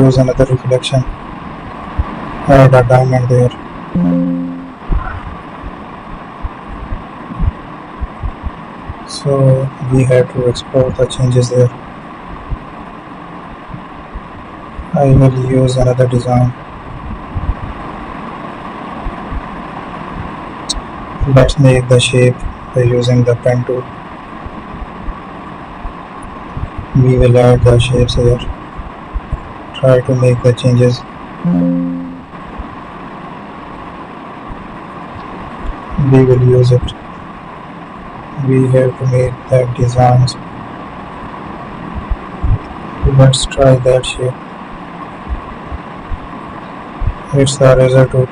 use another reflection, add a diamond there. So we have to export the changes there. I will use another design. Let's make the shape by using the pen tool. We will add the shapes here. Try to make the changes. We will use it. We have to make that designs. Let's try that shape. It's the razor tool.